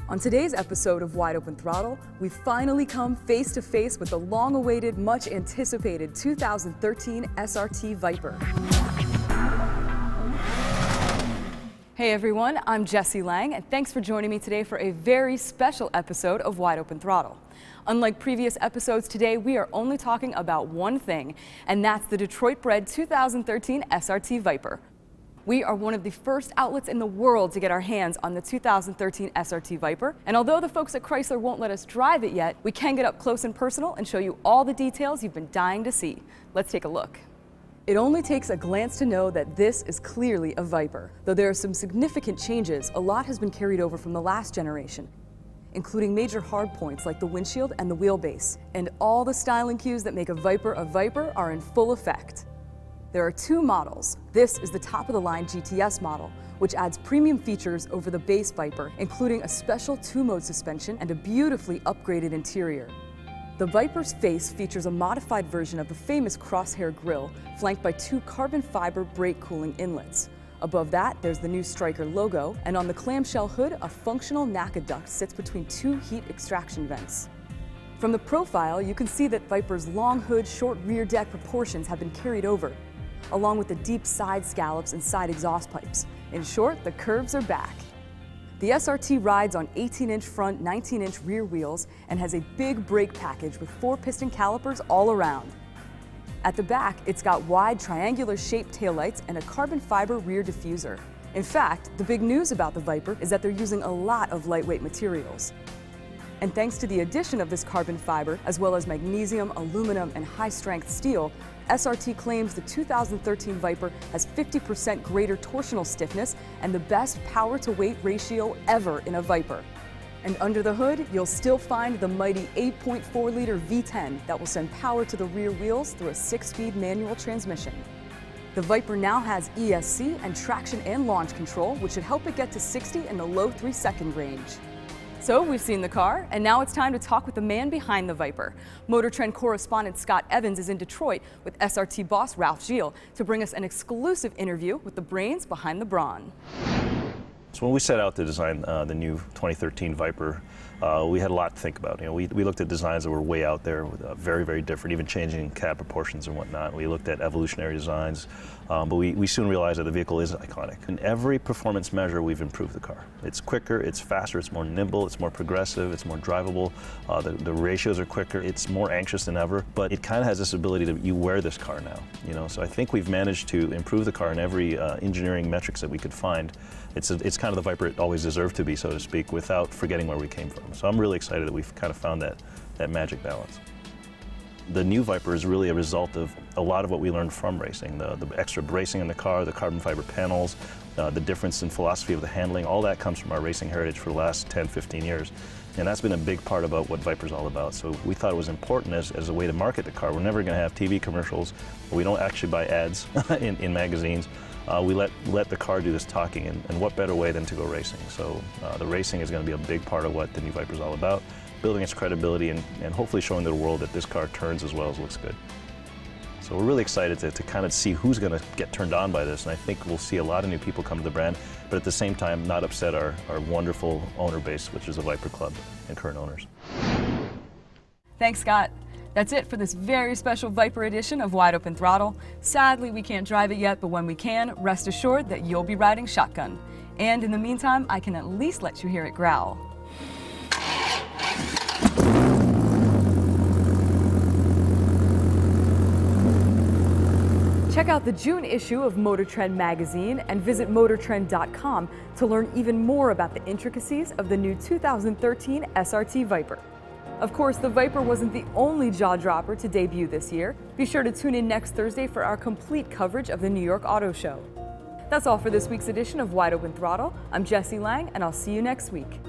On today's episode of Wide Open Throttle, we finally come face to face with the long-awaited, much-anticipated 2013 SRT Viper. Hey everyone, I'm Jessie Lang, and thanks for joining me today for a very special episode of Wide Open Throttle. Unlike previous episodes, today we are only talking about one thing, and that's the Detroit-bred 2013 SRT Viper. We are one of the first outlets in the world to get our hands on the 2013 SRT Viper, and although the folks at Chrysler won't let us drive it yet, we can get up close and personal and show you all the details you've been dying to see. Let's take a look. It only takes a glance to know that this is clearly a Viper. Though there are some significant changes, a lot has been carried over from the last generation, including major hard points like the windshield and the wheelbase. And all the styling cues that make a Viper are in full effect. There are two models. This is the top-of-the-line GTS model, which adds premium features over the base Viper, including a special two-mode suspension and a beautifully upgraded interior. The Viper's face features a modified version of the famous crosshair grille, flanked by two carbon fiber brake cooling inlets. Above that, there's the new Stryker logo, and on the clamshell hood, a functional NACA duct sits between two heat extraction vents. From the profile, you can see that Viper's long hood, short rear deck proportions have been carried over, along with the deep side scallops and side exhaust pipes. In short, the curves are back. The SRT rides on 18-inch front, 19-inch rear wheels and has a big brake package with 4-piston calipers all around. At the back, it's got wide triangular-shaped taillights and a carbon fiber rear diffuser. In fact, the big news about the Viper is that they're using a lot of lightweight materials. And thanks to the addition of this carbon fiber, as well as magnesium, aluminum, and high-strength steel, SRT claims the 2013 Viper has 50% greater torsional stiffness and the best power-to-weight ratio ever in a Viper. And under the hood, you'll still find the mighty 8.4-liter V10 that will send power to the rear wheels through a 6-speed manual transmission. The Viper now has ESC and traction and launch control, which should help it get to 60 in the low 3-second range. So we've seen the car, and now it's time to talk with the man behind the Viper. Motor Trend correspondent Scott Evans is in Detroit with SRT boss Ralph Gilles to bring us an exclusive interview with the brains behind the brawn. So when we set out to design the new 2013 Viper, we had a lot to think about. You know, we looked at designs that were way out there, very, very different, even changing cab proportions and whatnot. We looked at evolutionary designs, but we soon realized that the vehicle is iconic. In every performance measure, we've improved the car. It's quicker, it's faster, it's more nimble, it's more progressive, it's more drivable. The ratios are quicker, it's more anxious than ever, but it kind of has this ability to, you wear this car now, you know? So I think we've managed to improve the car in every engineering metrics that we could find. It's kind of the Viper it always deserved to be, so to speak, without forgetting where we came from. So I'm really excited that we've kind of found that magic balance. The new Viper is really a result of a lot of what we learned from racing. The extra bracing in the car, the carbon fiber panels, the difference in philosophy of the handling, all that comes from our racing heritage for the last 10, 15 years. And that's been a big part about what Viper's all about. So we thought it was important as a way to market the car. We're never going to have TV commercials. We don't actually buy ads in magazines. We let the car do this talking, and what better way than to go racing. So the racing is going to be a big part of what the new Viper is all about, building its credibility and hopefully showing to the world that this car turns as well as looks good. So we're really excited to kind of see who's going to get turned on by this, and I think we'll see a lot of new people come to the brand, but at the same time not upset our wonderful owner base, which is the Viper Club and current owners. Thanks, Scott. That's it for this very special Viper edition of Wide Open Throttle. Sadly, we can't drive it yet, but when we can, rest assured that you'll be riding shotgun. And in the meantime, I can at least let you hear it growl. Check out the June issue of Motor Trend magazine and visit motortrend.com to learn even more about the intricacies of the new 2013 SRT Viper. Of course, the Viper wasn't the only jaw-dropper to debut this year. Be sure to tune in next Thursday for our complete coverage of the New York Auto Show. That's all for this week's edition of Wide Open Throttle. I'm Jessie Lang, and I'll see you next week.